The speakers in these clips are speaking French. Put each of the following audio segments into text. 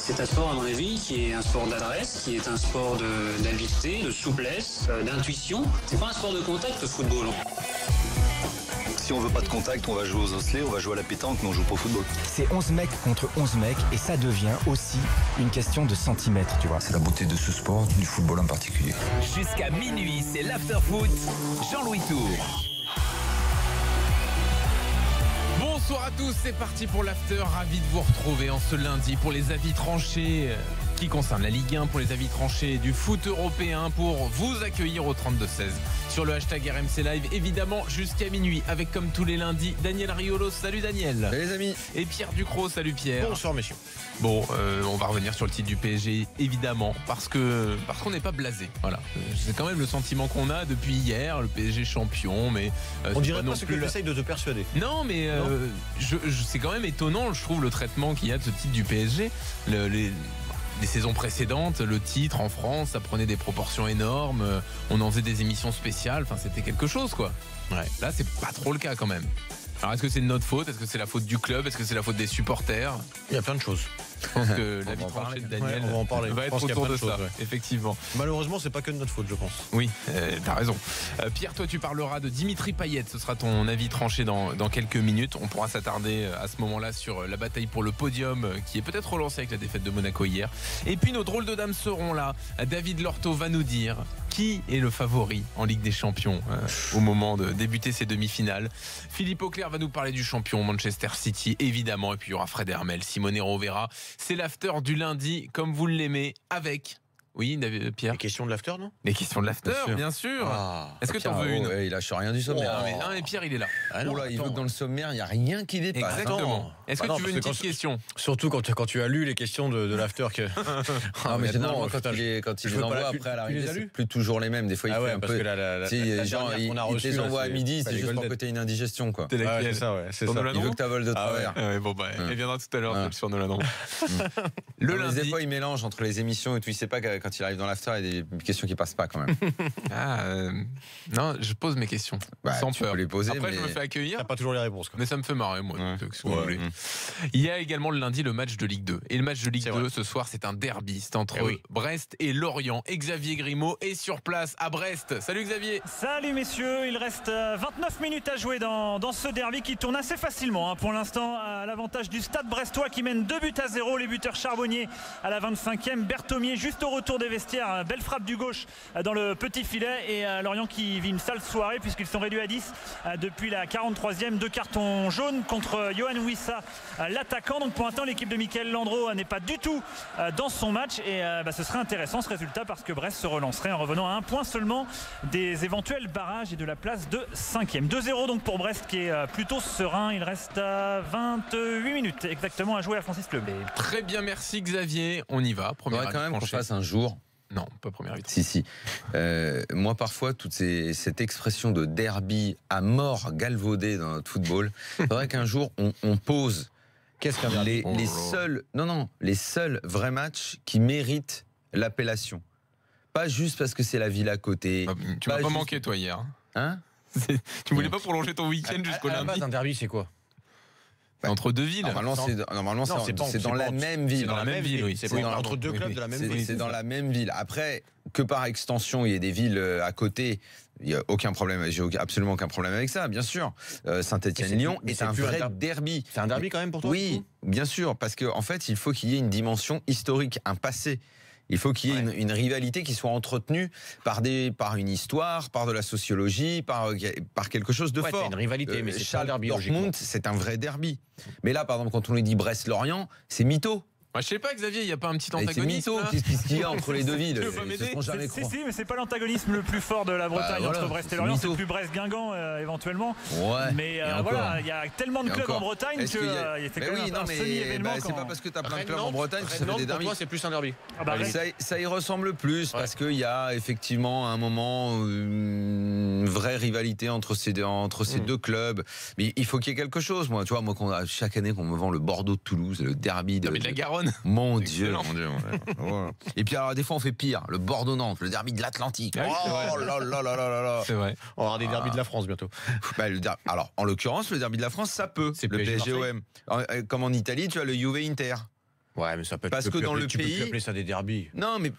C'est un sport, à mon avis, qui est un sport d'adresse, qui est un sport d'habileté, de souplesse, d'intuition. C'est pas un sport de contact, le football. Si on veut pas de contact, on va jouer aux osselets, on va jouer à la pétanque, mais on joue pas au football. C'est 11 mecs contre 11 mecs et ça devient aussi une question de centimètres, tu vois. C'est la beauté de ce sport, du football en particulier. Jusqu'à minuit, c'est l'after-foot. Jean-Louis Tour. Bonsoir à tous, c'est parti pour l'after. Ravi de vous retrouver en ce lundi pour les avis tranchés qui concernent la Ligue 1, pour les avis tranchés du foot européen, pour vous accueillir au 32-16 sur le hashtag RMC Live, évidemment jusqu'à minuit, avec comme tous les lundis Daniel Riolo. Salut Daniel. Salut les amis. Et Pierre Ducrot. Salut Pierre. Bonsoir messieurs. Bon, on va revenir sur le titre du PSG, évidemment, parce qu'on n'est pas blasé. Voilà, c'est quand même le sentiment qu'on a depuis hier, le PSG champion, mais on dirait pas ce que tu essayes de te persuader. Non, mais c'est quand même étonnant, je trouve, le traitement qu'il y a de ce titre du PSG. Les saisons précédentes, le titre en France, ça prenait des proportions énormes. On en faisait des émissions spéciales. Enfin, c'était quelque chose, quoi. Ouais. Là, c'est pas trop le cas, quand même. Alors, est-ce que c'est de notre faute? Est-ce que c'est la faute du club? Est-ce que c'est la faute des supporters? Il y a plein de choses. Je pense que la vie tranchée de Daniel on va en parler. Va être autour de ça, effectivement. Malheureusement, c'est pas que de notre faute, je pense. Oui, t'as raison. Pierre, toi, tu parleras de Dimitri Payet. Ce sera ton avis tranché dans quelques minutes. On pourra s'attarder à ce moment-là sur la bataille pour le podium qui est peut-être relancée avec la défaite de Monaco hier. Et puis, nos drôles de dames seront là. David Lorto va nous dire qui est le favori en Ligue des Champions au moment de débuter ces demi-finales. Philippe Auclair va nous parler du champion Manchester City, évidemment. Et puis, il y aura Fred Hermel, Simone Rovera. C'est l'after du lundi, comme vous l'aimez, avec... Oui, Pierre. Les questions de l'after, non? Les questions de l'after, bien sûr. Ah, est-ce que tu en veux une? Il lâche rien du sommaire. Non, mais Pierre, il est là. Ah non, il veut que dans le sommaire, il n'y a rien qui dépasse. Exactement. Est-ce que tu veux une petite question? Surtout quand tu as lu les questions de l'after. Non, mais généralement, quand il les envoie après à l'arrivée, c'est plus toujours les mêmes. Des fois, il fait un peu. Il te les envoie à midi, c'est juste pour que tu aies une indigestion, quoi. C'est ça. Il veut que tu voles de travers. Bon, elle viendra tout à l'heure sur Nolan. Le lundi. Des fois, il mélange entre les émissions et tout. Il sait pas quand il arrive dans l'after, il y a des questions qui passent pas quand même. Non, je pose mes questions sans peur. Les poser, après, je me fais accueillir. T'as pas toujours les réponses, quoi. Mais ça me fait marrer, moi. Il y a également le lundi le match de Ligue 2. Et le match de Ligue 2 ce soir, c'est un derby. C'est entre Brest et Lorient. Et Xavier Grimaud est sur place à Brest. Salut Xavier. Salut messieurs, il reste 29 minutes à jouer dans ce derby qui tourne assez facilement pour l'instant à l'avantage du Stade brestois qui mène 2-0. Les buteurs Charbonnier à la 25e, Berthomier juste au retour des vestiaires, belle frappe du gauche dans le petit filet et Lorient qui vit une sale soirée puisqu'ils sont réduits à 10 depuis la 43e, 2 cartons jaunes contre Yohan Wissa, l'attaquant. Donc pour l'instant l'équipe de Mickaël Landreau n'est pas du tout dans son match et ce serait intéressant ce résultat parce que Brest se relancerait en revenant à un point seulement des éventuels barrages et de la place de 5e. 2-0 donc pour Brest qui est plutôt serein. Il reste 28 minutes exactement à jouer à Francis Leblé. Très bien, merci Xavier, on y va. Il faudrait quand même qu'on fasse un jour. Non, pas première vitesse. Si. Moi, parfois, cette expression de derby à mort galvaudée dans notre football, il faudrait qu'un jour, on pose les seuls vrais matchs qui méritent l'appellation. Pas juste parce que c'est la ville à côté. Tu m'as pas manqué, toi, hier. Hein? Tu voulais pas prolonger ton week-end jusqu'au lundi? À la base, un derby, c'est quoi? Entre deux villes. Normalement, c'est dans la même ville. C'est dans la même ville, oui. C'est entre deux clubs de la même ville. C'est dans la même ville. Après, que par extension, il y ait des villes à côté, il n'y a aucun problème. J'ai absolument aucun problème avec ça, bien sûr. Saint-Étienne-Lyon est un vrai derby. C'est un derby quand même pour toi? Oui, bien sûr, parce qu'en fait, il faut qu'il y ait une dimension historique, un passé. Il faut qu'il y ait une rivalité qui soit entretenue par une histoire, par de la sociologie, par quelque chose de fort. Une rivalité, mais c'est pas un derby. Dortmund, c'est un vrai derby. Mais là, par exemple, quand on lui dit Brest-Lorient, c'est mytho. Je sais pas, Xavier, il n'y a pas un petit antagonisme? C'est mytho, qu'est-ce qu'il y a entre les deux villes? Si, mais c'est pas l'antagonisme le plus fort de la Bretagne entre Brest et Lorient, c'est plus Brest-Guingamp éventuellement. Ouais. Mais voilà, il y a tellement de clubs en Bretagne que c'est quand même un semi-événement. C'est pas parce que t'as plein de clubs en Bretagne que ça fait des derbys. Pour toi, c'est plus un derby. Ça y ressemble plus parce qu'il y a effectivement à un moment une vraie rivalité entre ces deux clubs. Mais il faut qu'il y ait quelque chose. Moi, chaque année qu'on me vend le Bordeaux de Toulouse, le derby de la Garonne. Mon Dieu. Ouais. Et puis alors des fois on fait pire, le Bordeaux-Nantes, le derby de l'Atlantique. Oh là là là là là. C'est vrai. On va avoir des derbys de la France bientôt. Alors en l'occurrence le derby de la France ça peut. C'est le PSGOM. Comme en Italie tu as le Juve Inter. Ouais, mais ça peut être. Parce que dans le tu peux plus pays. appeler ça des derbies. Non, mais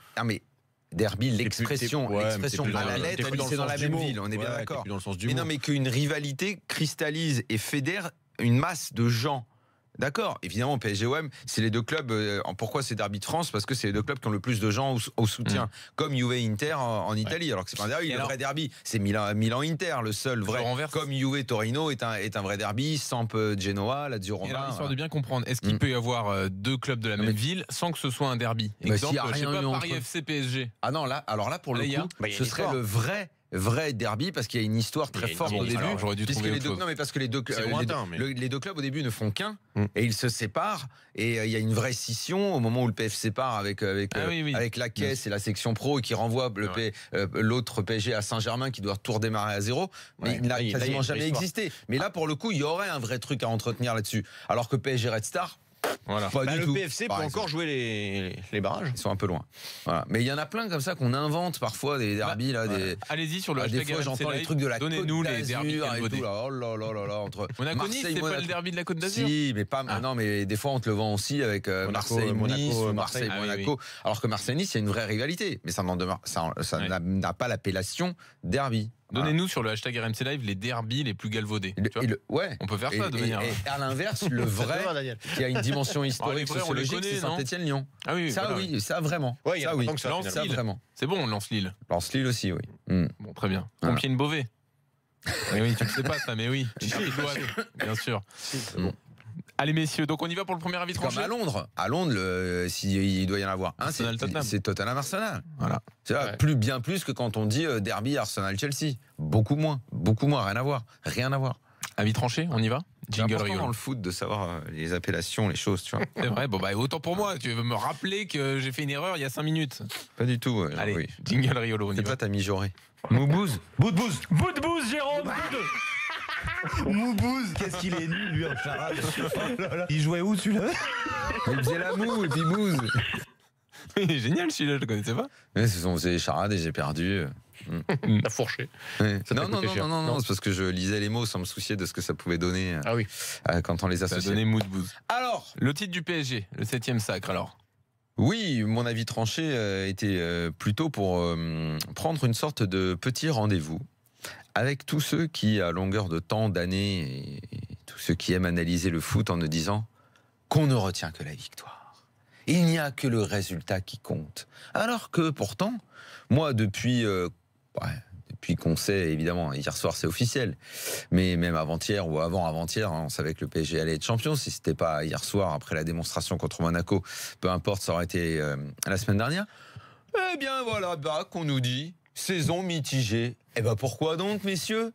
derby, l'expression à la lettre, c'est dans la même ville, on est bien d'accord. Dans le sens du Mais mot. non, mais qu'une rivalité cristallise et fédère une masse de gens. D'accord, évidemment, PSG-OM, c'est les deux clubs. Pourquoi c'est Derby de France? Parce que c'est les deux clubs qui ont le plus de gens au soutien, comme Juve-Inter en Italie. Alors que c'est pas un derby, le vrai derby, c'est Milan-Inter, le seul vrai. Comme Juve-Torino est un vrai derby, Samp-Genoa, Lazio-Roma. Histoire de bien comprendre, est-ce qu'il peut y avoir deux clubs de la même ville sans que ce soit un derby? Exemple, je sais pas, Paris FC PSG. Ah non, là, pour le coup, ce serait le vrai derby parce qu'il y a une histoire très forte au début. J'aurais dû trouver autre chose. Non, mais parce que les deux clubs au début ne font qu'un et ils se séparent et il y a une vraie scission au moment où le PF sépare avec la caisse et la section pro et qui renvoie l'autre PSG à Saint-Germain qui doit tout redémarrer à zéro. Mais il n'a quasiment jamais existé. Mais là, pour le coup, il y aurait un vrai truc à entretenir là-dessus. Alors que PSG Red Star. Voilà. Le PFC peut encore jouer les barrages. Ils sont un peu loin. Voilà. Mais il y en a plein comme ça qu'on invente parfois des derbies là. Allez-y sur le hashtag. Des fois j'entends les trucs de la Côte d'Azur. Donnez-nous les derbys et tout là. Oh là entre Monaco-Nice, c'est pas le derby de la Côte d'Azur. Si, mais pas. Non, mais des fois on te le vend aussi avec Marseille-Nice ou Marseille-Monaco. Alors que Marseille-Nice, il y a une vraie rivalité, mais ça n'a pas l'appellation derby. Donnez-nous sur le hashtag RMC Live les derbys les plus galvaudés. On peut faire ça de manière. Et à l'inverse, le vrai, qui a une dimension historique, sociologique, c'est Saint-Étienne-Lyon. Ah oui, ça vraiment. Ça oui. Ça vraiment. C'est bon, Lens-Lille. Lens-Lille aussi, oui. Bon, très bien. Compiègne-Beauvais. Oui, tu ne sais pas ça, mais oui. Bien sûr. Bon. Allez messieurs, donc on y va pour le premier avis tranché. Comme à Londres. À Londres, s'il doit y en avoir un, c'est Tottenham-Arsenal. Voilà. C'est bien plus que quand on dit derby Arsenal-Chelsea. Beaucoup moins, rien à voir. Avis tranché, on y va. Jingle rigolo. Dans le foot de savoir les appellations, les choses, tu vois. C'est vrai, autant pour moi. Tu veux me rappeler que j'ai fait une erreur il y a 5 minutes. Pas du tout. Allez, jingle rigolo. C'est toi, t'as mijauré. Moubouz. Boudbouz, Jérôme. Moubouz, qu'est-ce qu'il est nul lui en charade. Il jouait où celui-là? Il faisait la moue et puis Bouze. Génial celui-là, je le connaissais pas. Ouais, on faisait des charades et j'ai perdu. T'as fourché. Ouais. Non, c'est parce que je lisais les mots sans me soucier de ce que ça pouvait donner quand on les associait. Ça a donné Moubouz. Alors, le titre du PSG, le 7e sacre alors. Oui, mon avis tranché était plutôt pour prendre une sorte de petit rendez-vous avec tous ceux qui, à longueur de temps, d'années, et tous ceux qui aiment analyser le foot en ne disant qu'on ne retient que la victoire. Il n'y a que le résultat qui compte. Alors que pourtant, moi, depuis qu'on sait, évidemment, hier soir c'est officiel, mais même avant-hier ou avant-avant-hier, on savait que le PSG allait être champion. Si c'était pas hier soir, après la démonstration contre Monaco, peu importe, ça aurait été la semaine dernière. Eh bien voilà, qu'on nous dit saison mitigée. Eh ben pourquoi donc, messieurs?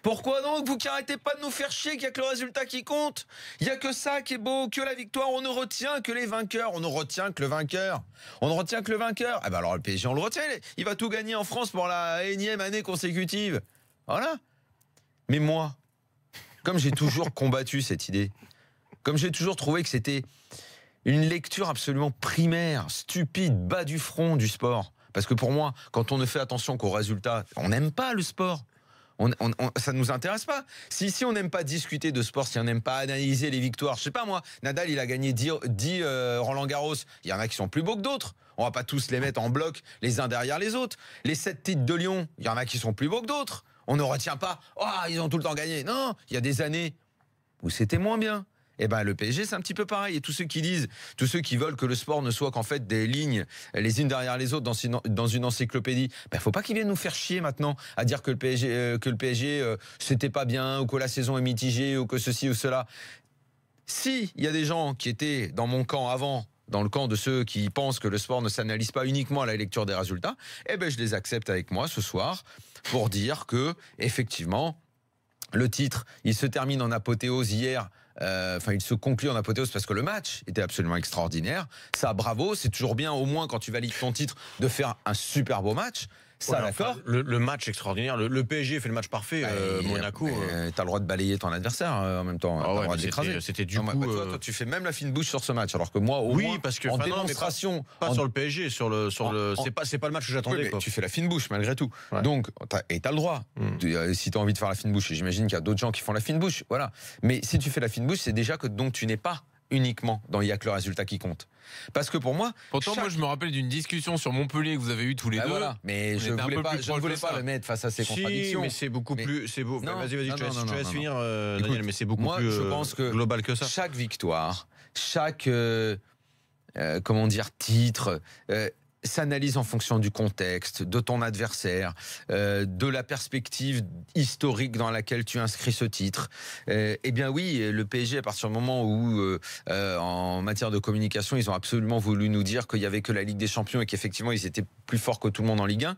Pourquoi donc, vous qui arrêtez pas de nous faire chier qu'il n'y a que le résultat qui compte? Il n'y a que ça qui est beau, que la victoire. On ne retient que les vainqueurs. On ne retient que le vainqueur. Eh ben alors le PSG, on le retient. Il va tout gagner en France pour la énième année consécutive. Voilà. Mais moi, comme j'ai toujours combattu cette idée, comme j'ai toujours trouvé que c'était une lecture absolument primaire, stupide, bas du front du sport. Parce que pour moi, quand on ne fait attention qu'aux résultats, on n'aime pas le sport. Ça ne nous intéresse pas. Si on n'aime pas discuter de sport, si on n'aime pas analyser les victoires, je sais pas moi, Nadal il a gagné 10 Roland Garros, il y en a qui sont plus beaux que d'autres. On va pas tous les mettre en bloc les uns derrière les autres. Les 7 titres de Lyon, il y en a qui sont plus beaux que d'autres. On ne retient pas, ils ont tout le temps gagné. Non, il y a des années où c'était moins bien. Eh ben le PSG c'est un petit peu pareil. Et tous ceux qui veulent que le sport ne soit qu'en fait des lignes les unes derrière les autres dans une encyclopédie, faut pas qu'ils viennent nous faire chier maintenant à dire que le PSG c'était pas bien ou que la saison est mitigée ou que ceci ou cela. Si il y a des gens qui étaient dans mon camp avant, dans le camp de ceux qui pensent que le sport ne s'analyse pas uniquement à la lecture des résultats, je les accepte avec moi ce soir pour dire que effectivement le titre il se termine en apothéose hier. Il se conclut en apothéose parce que le match était absolument extraordinaire. Ça, bravo, c'est toujours bien, au moins quand tu valides ton titre, de faire un super beau match. Ça, d'accord. Le match extraordinaire. Le PSG fait le match parfait. Monaco. T'as le droit de balayer ton adversaire en même temps. T'as le droit de l'écraser. C'était du coup. Toi, tu fais même la fine bouche sur ce match, alors que moi, au moins, parce que en démonstration, pas sur le PSG, c'est pas le match que j'attendais. Tu fais la fine bouche malgré tout. Ouais. Donc, t'as le droit. Si t'as envie de faire la fine bouche, et j'imagine qu'il y a d'autres gens qui font la fine bouche. Voilà. Mais si tu fais la fine bouche, c'est déjà que donc tu n'es pas uniquement dans il y a que le résultat qui compte. Parce que pour moi, pourtant moi je me rappelle d'une discussion sur Montpellier que vous avez eu tous les deux. Voilà. Mais je ne voulais pas le mettre face à ces contradictions. Mais c'est beaucoup plus. Vas-y, je te laisse finir, Daniel. Écoute, mais c'est beaucoup moi, plus je pense que global que ça. Chaque victoire, chaque titre. S'analyse en fonction du contexte, de ton adversaire, de la perspective historique dans laquelle tu inscris ce titre. Eh bien oui, le PSG, à partir du moment où, en matière de communication, ils ont absolument voulu nous dire qu'il n'y avait que la Ligue des Champions et qu'effectivement, ils étaient plus forts que tout le monde en Ligue 1,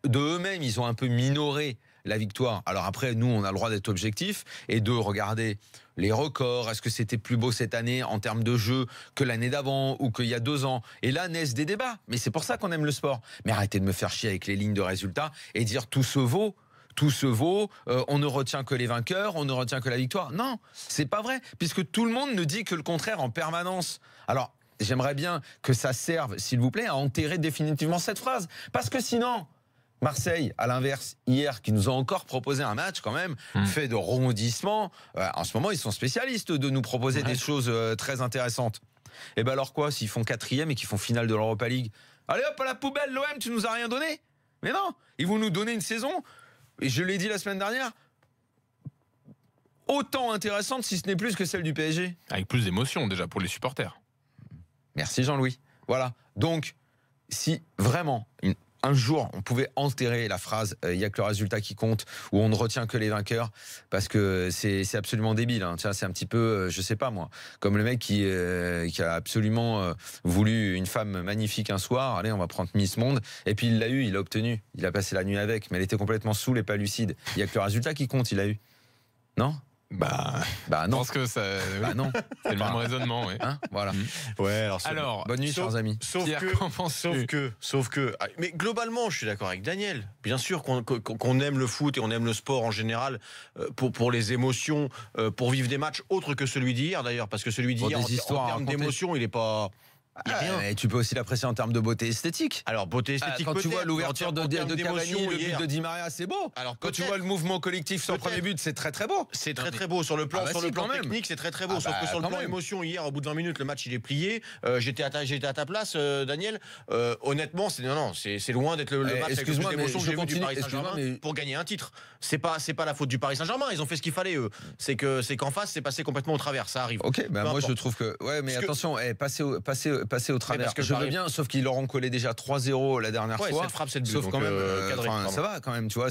de eux-mêmes, ils ont un peu minoré la victoire. Alors après, nous, on a le droit d'être objectifs et de regarder les records. Est-ce que c'était plus beau cette année en termes de jeu que l'année d'avant ou qu'il y a 2 ans? Et là naissent des débats. Mais c'est pour ça qu'on aime le sport. Mais arrêtez de me faire chier avec les lignes de résultats et dire tout se vaut. Tout se vaut, on ne retient que les vainqueurs, on ne retient que la victoire. Non, c'est pas vrai, puisque tout le monde ne dit que le contraire en permanence. Alors, j'aimerais bien que ça serve, s'il vous plaît, à enterrer définitivement cette phrase. Parce que sinon, Marseille, à l'inverse, hier, qui nous a encore proposé un match quand même, fait de rebondissements. En ce moment, ils sont spécialistes de nous proposer des choses très intéressantes. Et ben alors quoi, s'ils font 4e et qu'ils font finale de l'Europa League? Allez hop, à la poubelle, l'OM, tu nous as rien donné? Mais non, ils vont nous donner une saison, et je l'ai dit la semaine dernière, autant intéressante, si ce n'est plus que celle du PSG. Avec plus d'émotion déjà pour les supporters. Merci Jean-Louis. Voilà, donc si vraiment un jour, on pouvait enterrer la phrase « il n'y a que le résultat qui compte » où on ne retient que les vainqueurs, parce que c'est absolument débile. Hein. C'est un petit peu, je sais pas moi, comme le mec qui a absolument voulu une femme magnifique un soir. Allez, on va prendre Miss Monde. Et puis il l'a eu, il l'a obtenu. Il a passé la nuit avec, mais elle était complètement saoule et pas lucide. Il n'y a que le résultat qui compte, il a eu. Non ? Bah non. Je pense que ça. Non. C'est le même raisonnement, ouais. Hein, voilà. Ouais. Alors bonne nuit, chers amis. Sauf que. Mais globalement, je suis d'accord avec Daniel. Bien sûr qu'on aime le foot et on aime le sport en général pour les émotions, pour vivre des matchs autres que celui d'hier d'ailleurs, parce que celui d'hier en termes d'émotion, il est pas. Mais tu peux aussi l'apprécier en termes de beauté esthétique. Alors beauté esthétique, quand tu vois l'ouverture de Cavani, le but de Di Maria, c'est beau. Alors quand tu vois le mouvement collectif sur le premier but, c'est très très beau. C'est très très beau sur le plan, technique, c'est très très beau. Sauf que sur le plan émotion, hier, au bout de 20 minutes, le match il est plié. J'étais à ta place, Daniel. Honnêtement, c'est loin d'être le match avec le plus d'émotion que j'ai vu du Paris Saint-Germain pour gagner un titre. C'est pas la faute du Paris Saint-Germain. Ils ont fait ce qu'il fallait eux. C'est qu'en face, c'est passé complètement au travers. Ça arrive. Ok, moi je trouve que mais attention, passer au travers. Je veux bien, sauf qu'ils leur ont collé déjà 3-0 la dernière fois. Cette frappe, c'est le but. Sauf quand même, ça va quand même, tu vois.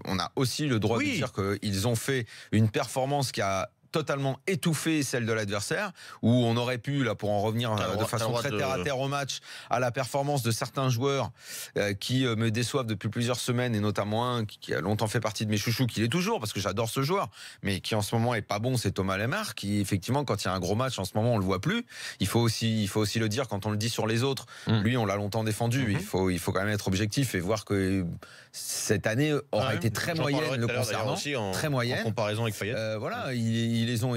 On a aussi le droit de dire qu'ils ont fait une performance qui a totalement étouffé celle de l'adversaire, où on aurait pu, là, pour en revenir de façon très terre-à-terre au match, à la performance de certains joueurs qui me déçoivent depuis plusieurs semaines, et notamment un qui a longtemps fait partie de mes chouchous, qui l'est toujours, parce que j'adore ce joueur, mais qui en ce moment est pas bon, c'est Thomas Lemar, qui effectivement, quand il y a un gros match, en ce moment, on le voit plus. Il faut aussi le dire quand on le dit sur les autres. Lui, on l'a longtemps défendu. Il faut quand même être objectif et voir que cette année aura été très moyenne le concernant. Très moyenne. En comparaison avec Payet. Voilà, ils les ont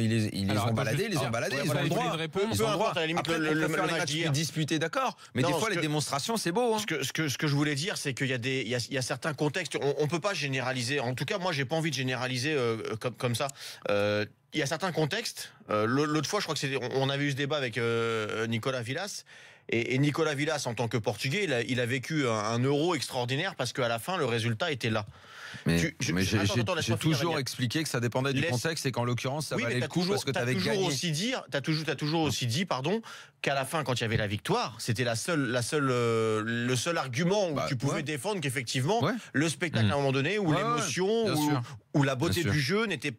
baladés, ils ont le droit. Ils ont le droit. Après, le match disputé, d'accord. Mais des fois, les démonstrations, c'est beau. Hein. Ce que je voulais dire, c'est qu'il y a certains contextes. On peut pas généraliser. En tout cas, moi, j'ai pas envie de généraliser comme ça. Il y a certains contextes. L'autre fois, je crois que on avait eu ce débat avec Nicolas Villas. Et Nicolas Villas, en tant que Portugais, il a vécu un Euro extraordinaire parce qu'à la fin, le résultat était là. Mais j'ai toujours expliqué que ça dépendait du contexte et qu'en l'occurrence, ça valait le coup parce que tu avais gagné. T'as toujours aussi dit, qu'à la fin, quand il y avait la victoire, c'était le seul argument où tu pouvais défendre qu'effectivement, le spectacle à un moment donné, ou l'émotion, ou la beauté du jeu n'était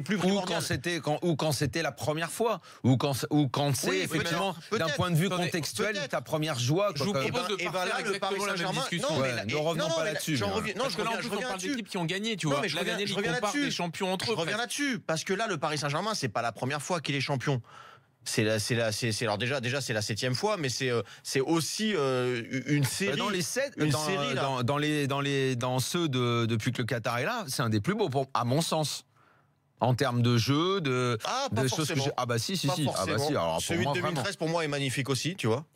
plus primordial. Ou quand c'était la première fois, ou quand c'est effectivement d'un point de vue contextuel ta première joie. Je vous propose de partir exactement la même discussion. Ne revenons pas là-dessus. Parce que là, en plus, on parle d'équipes qui ont gagné, tu vois. La dernière, ils comparent des champions entre eux. Je reviens là-dessus, parce que là, le Paris Saint-Germain, c'est pas la première fois qu'il est champion. Alors déjà c'est la 7e fois, mais c'est aussi une série. Dans les 7, dans ceux depuis que le Qatar est là, c'est un des plus beaux à mon sens. En termes de jeu, de choses que j'ai. Ah bah si. Alors, celui de 2013 pour moi est magnifique aussi, tu vois.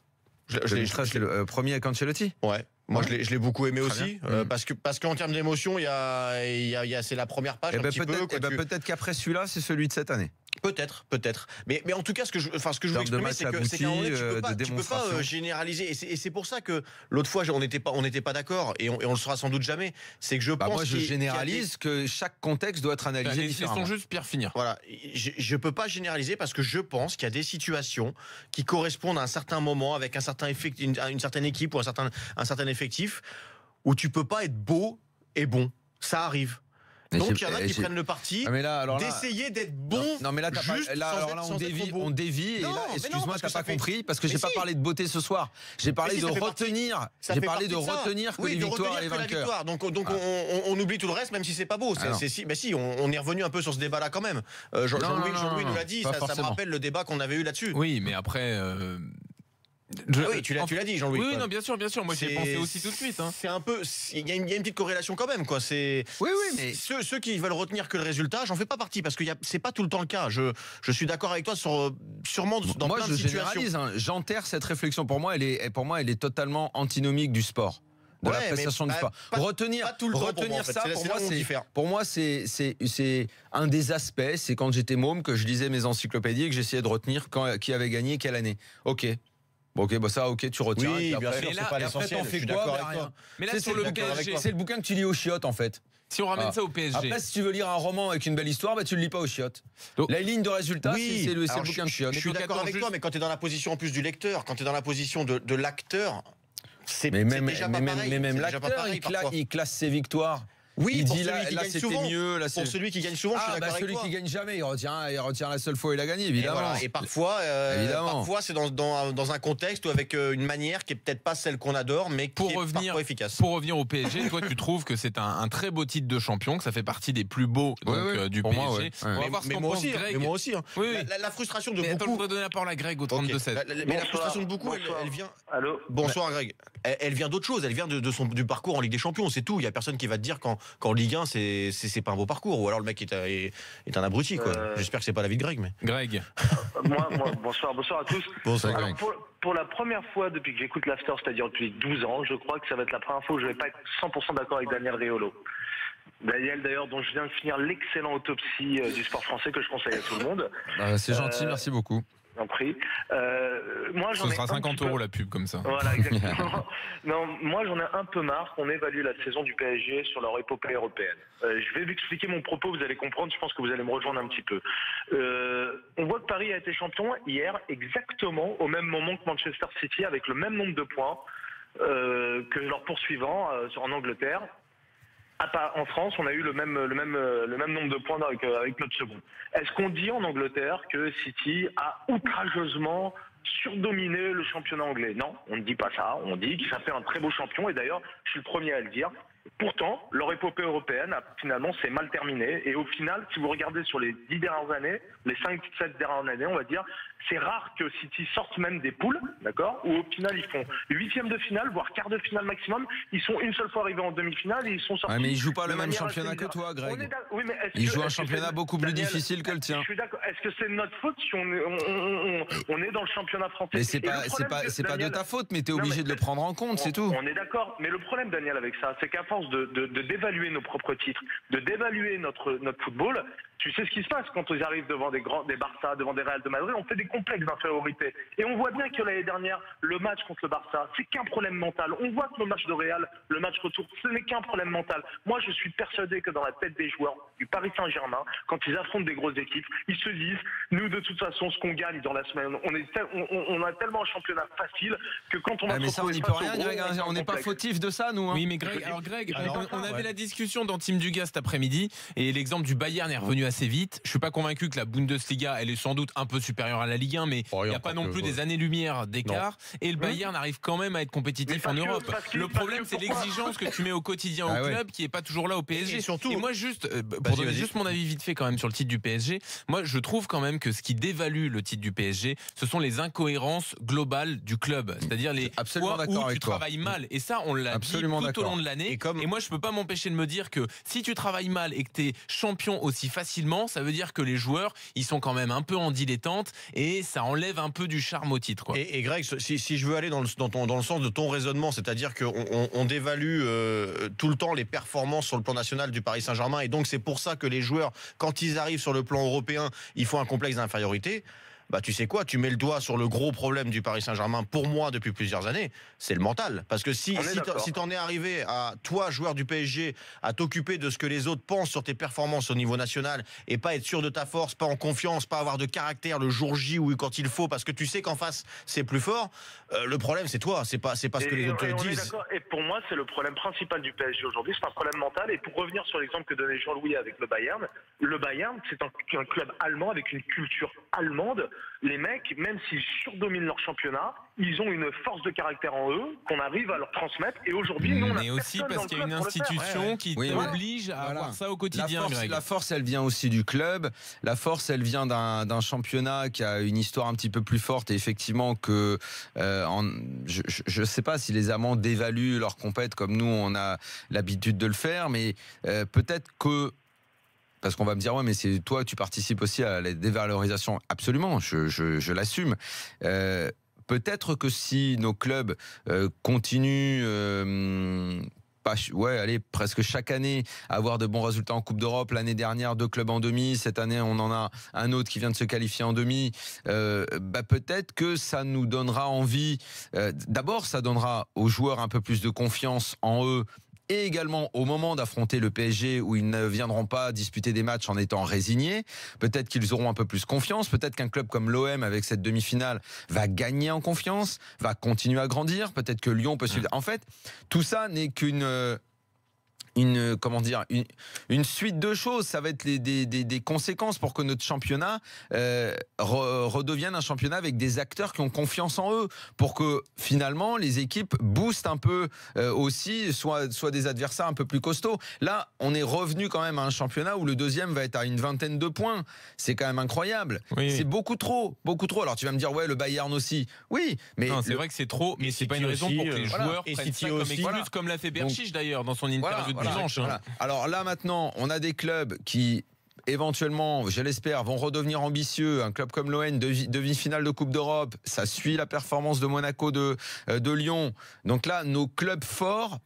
2013 c'est le premier avec Ancelotti. Ouais. Moi, je l'ai beaucoup aimé aussi, parce qu'en termes d'émotion, c'est la première page. Peut-être qu'après celui-là, c'est celui de cette année. Peut-être. Mais en tout cas, ce que je veux exprimer, c'est qu'à un moment donné, tu peux pas généraliser. Et c'est pour ça que l'autre fois, on n'était pas d'accord, et on le sera sans doute jamais. C'est que je pense. Moi, je généralise que chaque contexte doit être analysé différemment. Laissons juste Pierre finir. Voilà. Je peux pas généraliser parce que je pense qu'il y a des situations qui correspondent à un certain moment, avec un certain une certaine équipe ou un certain effectif, où tu peux pas être beau et bon. Ça arrive. Donc il y en a qui prennent le parti d'essayer d'être bon. Non mais là, on dévie et là, excuse-moi, t'as pas compris parce que j'ai pas parlé de beauté ce soir. J'ai parlé de retenir. J'ai parlé de retenir que les victoires et les vainqueurs. Donc on oublie tout le reste, même si c'est pas beau. Si, on est revenu un peu sur ce débat-là quand même. Jean-Louis nous l'a dit. Ça me rappelle le débat qu'on avait eu là-dessus. Oui, mais après. Oui, tu l'as dit, Jean-Louis. Oui, non, bien sûr. Moi, j'y ai pensé aussi tout de suite. C'est un peu, il y a une petite corrélation quand même, quoi. Oui, mais ceux qui veulent retenir que le résultat, j'en fais pas partie parce que c'est pas tout le temps le cas. Je suis d'accord avec toi sûrement dans plein de situations. Moi, je généralise. J'enterre cette réflexion. Pour moi, elle est totalement antinomique du sport. De la prestation du sport. Retenir ça, pour moi, c'est un des aspects. C'est quand j'étais môme que je lisais mes encyclopédies et que j'essayais de retenir qui avait gagné quelle année. Ok, tu retiens. Oui, bien sûr, c'est pas l'essentiel. T'en fais quoi? Mais là, sur le PSG, c'est le bouquin que tu lis aux chiottes, en fait. Si on ramène ça au PSG. Après, si tu veux lire un roman avec une belle histoire, tu le lis pas aux chiottes. La ligne de résultat, c'est le bouquin de chiottes. Je suis d'accord avec toi, mais quand tu es dans la position en plus du lecteur, quand tu es dans la position de l'acteur, c'est déjà pas pareil. Mais même l'acteur, il classe ses victoires. Oui, il pour dit celui qui gagne souvent. Mieux, pour celui qui gagne souvent, je suis d'accord avec toi. Celui qui gagne jamais, il retient la seule fois où il a gagné, évidemment. Et parfois, c'est dans un contexte ou avec une manière qui est peut-être pas celle qu'on adore, mais qui est parfois efficace. Pour revenir au PSG, toi, tu trouves que c'est un très beau titre de champion, que ça fait partie des plus beaux du PSG. Moi, on va voir ce qu'en pense Greg. Mais moi aussi. La frustration de beaucoup. Attends, je voudrais donner la parole à Greg au 32-7. Mais la frustration de beaucoup, elle vient. Bonsoir, Greg. Elle vient d'autre chose. Elle vient du parcours en Ligue des Champions. C'est tout. Il y a personne qui va te dire qu'en Ligue 1, c'est pas un beau parcours, ou alors le mec est un abruti, quoi. J'espère que c'est pas l'avis de Greg, mais. Greg. Moi, bonsoir à tous. Bonsoir. Alors, pour la première fois depuis que j'écoute l'After, c'est-à-dire depuis 12 ans, je crois que ça va être la première fois où je vais pas être 100% d'accord avec Daniel Riolo. Daniel, d'ailleurs, dont je viens de finir l'excellent autopsie du sport français que je conseille à tout le monde. C'est gentil, merci beaucoup. Prix. Ce sera 50 € la pub comme ça. Voilà, exactement. Non, moi j'en ai un peu marre qu'on évalue la saison du PSG sur leur épopée européenne. Je vais vous expliquer mon propos, vous allez comprendre, je pense que vous allez me rejoindre un petit peu. On voit que Paris a été champion hier exactement au même moment que Manchester City, avec le même nombre de points que leurs poursuivants en Angleterre. En France, on a eu le même nombre de points avec notre second. Est-ce qu'on dit en Angleterre que City a outrageusement surdominé le championnat anglais? Non, on ne dit pas ça. On dit que ça fait un très beau champion, et d'ailleurs, je suis le premier à le dire. Pourtant, leur épopée européenne, finalement, c'est mal terminé. Et au final, si vous regardez sur les 10 dernières années, les 5-7 dernières années, on va dire, c'est rare que City sorte même des poules, d'accord, où au final, ils font 8e de finale, voire quart de finale maximum. Ils sont une seule fois arrivés en demi-finale et ils sont sortis. Mais ils jouent pas le même championnat que toi, Greg. Ils jouent un championnat beaucoup plus difficile que le tien. Je suis d'accord. Est-ce que c'est de notre faute si on est dans le championnat français? Mais c'est pas de ta faute, mais t'es obligé de le prendre en compte, c'est tout. On est d'accord. Mais le problème, Daniel, avec ça, c'est qu'à force de dévaluer nos propres titres, de dévaluer notre football, tu sais ce qui se passe quand ils arrivent devant des Barça, devant des Real de Madrid, on fait des complexes d'infériorité. Et on voit bien que l'année dernière, le match contre le Barça, c'est qu'un problème mental. On voit que le match de Real, le match retour, ce n'est qu'un problème mental. Moi, je suis persuadé que dans la tête des joueurs du Paris Saint-Germain, quand ils affrontent des grosses équipes, ils se disent, nous, de toute façon, ce qu'on gagne dans la semaine, on a tellement un championnat facile que quand on va mais ça, on n'y peut rien, Greg. On n'est pas fautif de ça, nous. Oui, mais Greg, on avait la discussion d'Antim Dugas cet après-midi, et l'exemple du Bayern est revenu assez vite. Je suis pas convaincu que la Bundesliga, elle est sans doute un peu supérieure à la Ligue 1, mais il n'y a pas non plus des années-lumière d'écart. Et le Bayern arrive quand même à être compétitif en Europe. Le problème, c'est l'exigence que tu mets au quotidien au club qui est pas toujours là au PSG. Et moi, pour donner juste mon avis vite fait quand même sur le titre du PSG, moi, je trouve quand même que ce qui dévalue le titre du PSG, ce sont les incohérences globales du club. C'est-à-dire les fois où tu travailles mal. Et ça, on l'a dit tout au long de l'année. Et moi, je peux pas m'empêcher de me dire que si tu travailles mal et que tu es champion aussi facilement facilement, ça veut dire que les joueurs, ils sont quand même un peu en dilettante et ça enlève un peu du charme au titre, quoi. Et Greg, si je veux aller dans le sens de ton raisonnement, c'est-à-dire qu'on dévalue tout le temps les performances sur le plan national du Paris Saint-Germain, et donc c'est pour ça que les joueurs, quand ils arrivent sur le plan européen, ils font un complexe d'infériorité. Bah, tu sais quoi, tu mets le doigt sur le gros problème du Paris Saint-Germain, pour moi, depuis plusieurs années, c'est le mental. Parce que si t'en es arrivé à, toi, joueur du PSG, à t'occuper de ce que les autres pensent sur tes performances au niveau national, et pas être sûr de ta force, pas en confiance, pas avoir de caractère le jour J ou quand il faut, parce que tu sais qu'en face, c'est plus fort, le problème, c'est toi, c'est pas ce que les autres te disent. Et pour moi, c'est le problème principal du PSG aujourd'hui, c'est un problème mental. Et pour revenir sur l'exemple que donnait Jean-Louis avec le Bayern, c'est un club allemand avec une culture allemande. Les mecs, même s'ils surdominent leur championnat, ils ont une force de caractère en eux qu'on arrive à leur transmettre. Et aujourd'hui, nous, on a mais aussi parce qu'il y a une institution qui t'oblige à avoir ça au quotidien. La force, elle vient aussi du club. La force, elle vient d'un championnat qui a une histoire un petit peu plus forte. Et effectivement, que je ne sais pas si les Allemands dévaluent leur compète comme nous, on a l'habitude de le faire, mais peut-être que. Parce qu'on va me dire, ouais, mais c'est toi, tu participes aussi à la dévalorisation. Absolument, je l'assume. Peut-être que si nos clubs continuent, presque chaque année, à avoir de bons résultats en Coupe d'Europe. L'année dernière, 2 clubs en demi. Cette année, on en a un autre qui vient de se qualifier en demi. Peut-être que ça nous donnera envie. D'abord, ça donnera aux joueurs un peu plus de confiance en eux. Et également au moment d'affronter le PSG, où ils ne viendront pas disputer des matchs en étant résignés, peut-être qu'ils auront un peu plus confiance, peut-être qu'un club comme l'OM avec cette demi-finale va gagner en confiance, va continuer à grandir, peut-être que Lyon peut suivre. En fait, tout ça n'est qu'une suite de choses. Ça va être des conséquences pour que notre championnat redevienne un championnat avec des acteurs qui ont confiance en eux, pour que finalement les équipes boostent un peu aussi, soit des adversaires un peu plus costauds. Là, on est revenu quand même à un championnat où le deuxième va être à une vingtaine de points. C'est quand même incroyable. Oui. C'est beaucoup trop. Alors tu vas me dire, ouais, le Bayern aussi. Oui, mais non, c'est vrai que c'est trop, mais c'est pas une raison pour que les joueurs prennent ça comme excuse, comme l'a fait Berchiche d'ailleurs dans son interview de dimanche. Voilà. Alors là maintenant, on a des clubs qui éventuellement, je l'espère, vont redevenir ambitieux. Un club comme l'OM, demi-finale de Coupe d'Europe, ça suit la performance de Monaco, de Lyon. Donc là, nos clubs forts.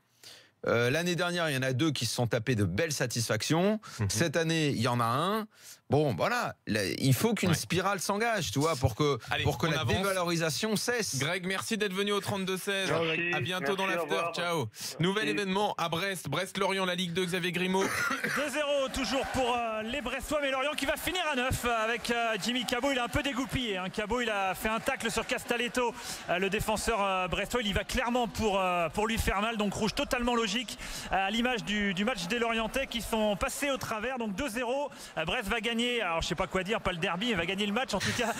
L'année dernière, il y en a 2 qui se sont tapés de belles satisfactions. Cette année, il y en a un. Bon, voilà, il faut qu'une spirale s'engage, tu vois, pour que la dévalorisation cesse. Greg, merci d'être venu au 32-16. À bientôt dans l'after. Ciao. Nouvel événement à Brest. Brest-Lorient, la Ligue 2, Xavier Grimaud. 2-0 toujours pour les Brestois, mais Lorient qui va finir à 9 avec Jimmy Cabot. Il a un peu dégoupillé. Cabot, il a fait un tacle sur Castaletto, le défenseur brestois. Il y va clairement pour lui faire mal. Donc rouge totalement logique, à l'image du match des Lorientais qui sont passés au travers. Donc 2-0. Brest va gagner. Alors je sais pas quoi dire, pas le derby, il va gagner le match en tout cas.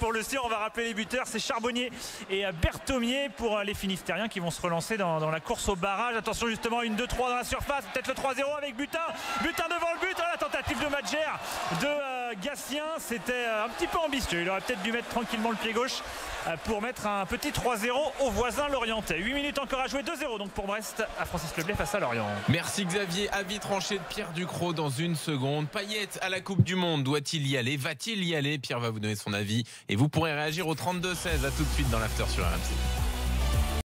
pour le sûr, on va rappeler les buteurs, c'est Charbonnier et Berthomier pour les Finistériens qui vont se relancer dans la course au barrage. Attention justement, une 2-3 dans la surface, peut-être le 3-0 avec Butin devant le but. La tentative de Madjer de Gatien, c'était un petit peu ambitieux, il aurait peut-être dû mettre tranquillement le pied gauche pour mettre un petit 3-0 au voisin lorientais. 8 minutes encore à jouer, 2-0 donc pour Brest à Francis Leblay face à Lorient. Merci Xavier. Avis tranché de Pierre Ducrot dans une seconde. Payet à la Coupe du Monde, doit-il y aller? Va-t-il y aller? Pierre va vous donner son avis et vous pourrez réagir au 32-16. À tout de suite dans l'after sur RMC.